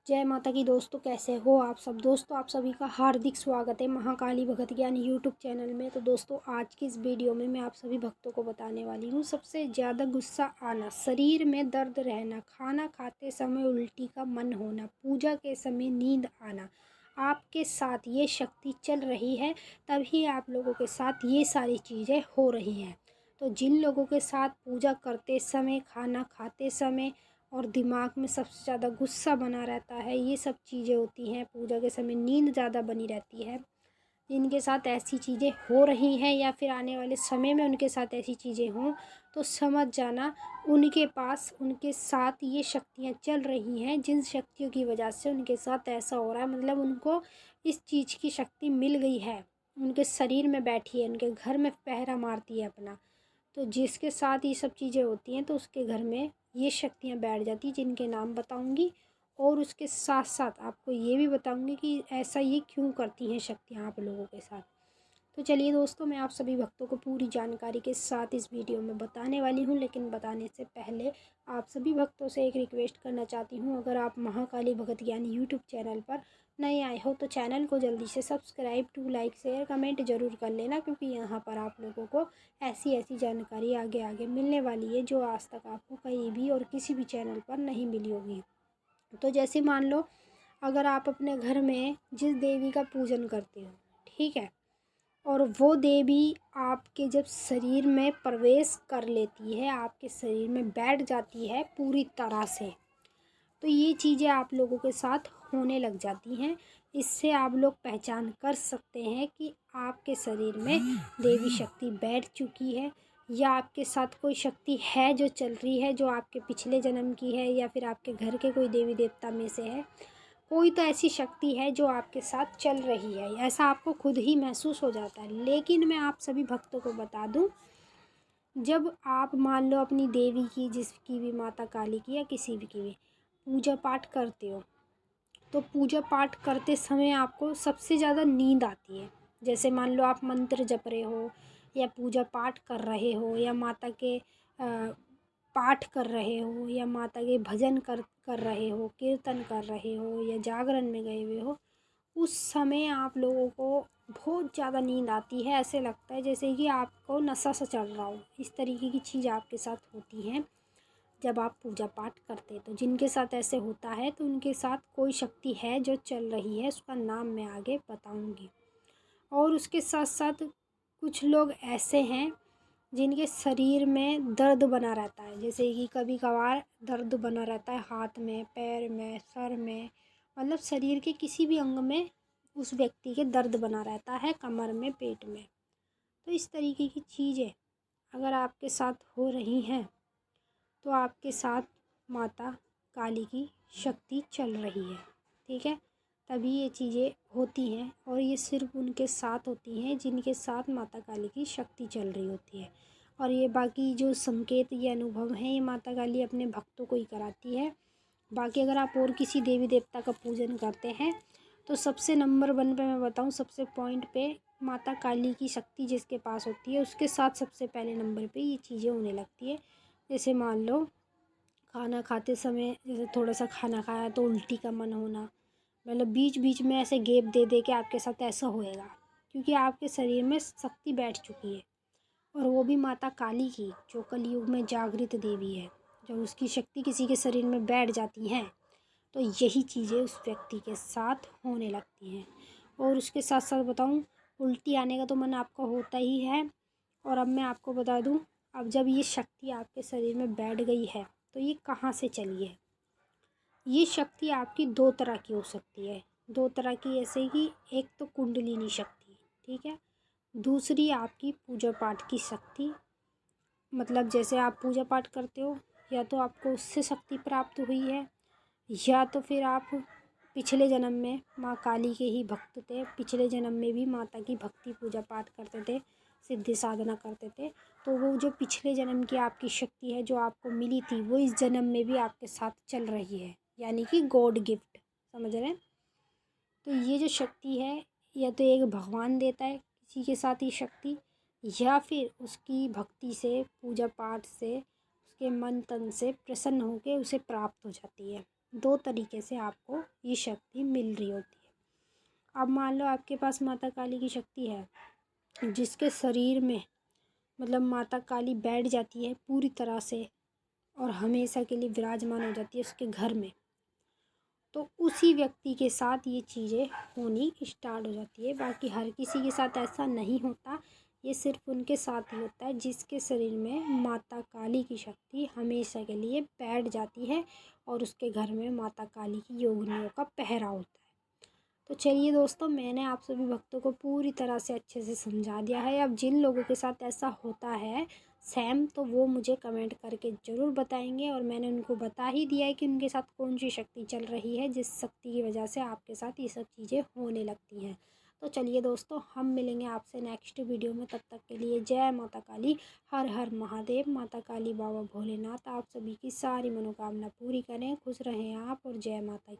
जय माता की दोस्तों, कैसे हो आप सब। दोस्तों आप सभी का हार्दिक स्वागत है महाकाली भगत ज्ञान यूट्यूब चैनल में। तो दोस्तों आज की इस वीडियो में मैं आप सभी भक्तों को बताने वाली हूँ सबसे ज़्यादा गुस्सा आना, शरीर में दर्द रहना, खाना खाते समय उल्टी का मन होना, पूजा के समय नींद आना, आपके साथ ये शक्ति चल रही है तभी आप लोगों के साथ ये सारी चीज़ें हो रही हैं। तो जिन लोगों के साथ पूजा करते समय, खाना खाते समय और दिमाग में सबसे ज़्यादा गुस्सा बना रहता है, ये सब चीज़ें होती हैं, पूजा के समय नींद ज़्यादा बनी रहती है, जिनके साथ ऐसी चीज़ें हो रही हैं या फिर आने वाले समय में उनके साथ ऐसी चीज़ें हों, तो समझ जाना उनके पास उनके साथ ये शक्तियाँ चल रही हैं, जिन शक्तियों की वजह से उनके साथ ऐसा हो रहा है। मतलब उनको इस चीज़ की शक्ति मिल गई है, उनके शरीर में बैठी है, उनके घर में पहरा मारती है अपना। तो जिसके साथ ये सब चीज़ें होती हैं तो उसके घर में ये शक्तियाँ बैठ जाती हैं, जिनके नाम बताऊंगी और उसके साथ साथ आपको ये भी बताऊंगी कि ऐसा ये क्यों करती हैं शक्तियाँ आप लोगों के साथ। तो चलिए दोस्तों, मैं आप सभी भक्तों को पूरी जानकारी के साथ इस वीडियो में बताने वाली हूँ, लेकिन बताने से पहले आप सभी भक्तों से एक रिक्वेस्ट करना चाहती हूँ। अगर आप महाकाली भगत ज्ञान यूट्यूब चैनल पर नए आए हो तो चैनल को जल्दी से subscribe to like share comment ज़रूर कर लेना, क्योंकि यहाँ पर आप लोगों को ऐसी ऐसी जानकारी आगे आगे मिलने वाली है जो आज तक आपको कहीं भी और किसी भी चैनल पर नहीं मिली होगी। तो जैसे मान लो, अगर आप अपने घर में जिस देवी का पूजन करते हो, ठीक है, और वो देवी आपके जब शरीर में प्रवेश कर लेती है, आपके शरीर में बैठ जाती है पूरी तरह से, तो ये चीज़ें आप लोगों के साथ होने लग जाती हैं। इससे आप लोग पहचान कर सकते हैं कि आपके शरीर में देवी शक्ति बैठ चुकी है, या आपके साथ कोई शक्ति है जो चल रही है, जो आपके पिछले जन्म की है, या फिर आपके घर के कोई देवी देवता में से है। कोई तो ऐसी शक्ति है जो आपके साथ चल रही है, ऐसा आपको खुद ही महसूस हो जाता है। लेकिन मैं आप सभी भक्तों को बता दूं, जब आप मान लो अपनी देवी की, जिसकी भी, माता काली की या किसी भी की भी पूजा पाठ करते हो, तो पूजा पाठ करते समय आपको सबसे ज़्यादा नींद आती है। जैसे मान लो आप मंत्र जप रहे हो या पूजा पाठ कर रहे हो या माता के पाठ कर रहे हो या माता के भजन कर रहे हो, कीर्तन कर रहे हो या जागरण में गए हुए हो, उस समय आप लोगों को बहुत ज़्यादा नींद आती है। ऐसे लगता है जैसे कि आपको नशा सा चल रहा हो। इस तरीके की चीज़ आपके साथ होती है जब आप पूजा पाठ करते हैं। तो जिनके साथ ऐसे होता है तो उनके साथ कोई शक्ति है जो चल रही है, उसका नाम मैं आगे बताऊंगी। और उसके साथ साथ कुछ लोग ऐसे हैं जिनके शरीर में दर्द बना रहता है, जैसे कि कभी कभार दर्द बना रहता है हाथ में, पैर में, सर में, मतलब शरीर के किसी भी अंग में उस व्यक्ति के दर्द बना रहता है, कमर में, पेट में। तो इस तरीके की चीज़ें अगर आपके साथ हो रही हैं तो आपके साथ माता काली की शक्ति चल रही है, ठीक है। तभी ये चीज़ें होती हैं, और ये सिर्फ उनके साथ होती हैं जिनके साथ माता काली की शक्ति चल रही होती है। और ये बाकी जो संकेत, ये अनुभव हैं, ये माता काली अपने भक्तों को ही कराती है। बाकी अगर आप और किसी देवी देवता का पूजन करते हैं तो सबसे नंबर 1 पे मैं बताऊँ, सबसे पॉइंट पे माता काली की शक्ति जिसके पास होती है उसके साथ सबसे पहले नंबर पे ये चीज़ें होने लगती है। जैसे मान लो खाना खाते समय, जैसे थोड़ा सा खाना खाया तो उल्टी का मन होना, मतलब बीच बीच में ऐसे गैप दे दे के आपके साथ ऐसा होएगा, क्योंकि आपके शरीर में शक्ति बैठ चुकी है। और वो भी माता काली की, जो कलयुग में जागृत देवी है। जब उसकी शक्ति किसी के शरीर में बैठ जाती है तो यही चीज़ें उस व्यक्ति के साथ होने लगती हैं। और उसके साथ साथ बताऊँ, उल्टी आने का तो मन आपका होता ही है। और अब मैं आपको बता दूँ, अब जब ये शक्ति आपके शरीर में बैठ गई है तो ये कहाँ से चली है। ये शक्ति आपकी दो तरह की हो सकती है, दो तरह की, ऐसे कि एक तो कुंडलिनी शक्ति, ठीक है, दूसरी आपकी पूजा पाठ की शक्ति। मतलब जैसे आप पूजा पाठ करते हो, या तो आपको उससे शक्ति प्राप्त हुई है, या तो फिर आप पिछले जन्म में माँ काली के ही भक्त थे, पिछले जन्म में भी माता की भक्ति पूजा पाठ करते थे, सिद्धि साधना करते थे, तो वो जो पिछले जन्म की आपकी शक्ति है जो आपको मिली थी, वो इस जन्म में भी आपके साथ चल रही है, यानी कि गॉड गिफ्ट, समझ रहे हैं। तो ये जो शक्ति है, या तो एक भगवान देता है किसी के साथ ये शक्ति, या फिर उसकी भक्ति से, पूजा पाठ से, उसके मन तन से प्रसन्न होकर उसे प्राप्त हो जाती है। दो तरीके से आपको ये शक्ति मिल रही होती है। अब मान लो आपके पास माता काली की शक्ति है, जिसके शरीर में मतलब माता काली बैठ जाती है पूरी तरह से और हमेशा के लिए विराजमान हो जाती है उसके घर में, तो उसी व्यक्ति के साथ ये चीज़ें होनी स्टार्ट हो जाती है। बाकी हर किसी के साथ ऐसा नहीं होता, ये सिर्फ उनके साथ ही होता है जिसके शरीर में माता काली की शक्ति हमेशा के लिए बैठ जाती है और उसके घर में माता काली की योगिनियों का पहरा होता है। तो चलिए दोस्तों, मैंने आप सभी भक्तों को पूरी तरह से अच्छे से समझा दिया है। अब जिन लोगों के साथ ऐसा होता है सेम, तो वो मुझे कमेंट करके ज़रूर बताएंगे और मैंने उनको बता ही दिया है कि उनके साथ कौन सी शक्ति चल रही है जिस शक्ति की वजह से आपके साथ ये सब चीज़ें होने लगती हैं। तो चलिए दोस्तों, हम मिलेंगे आपसे नेक्स्ट वीडियो में। तब तक के लिए जय माता काली, हर हर महादेव। माता काली बाबा भोलेनाथ आप सभी की सारी मनोकामना पूरी करें। खुश रहें आप और जय माता की।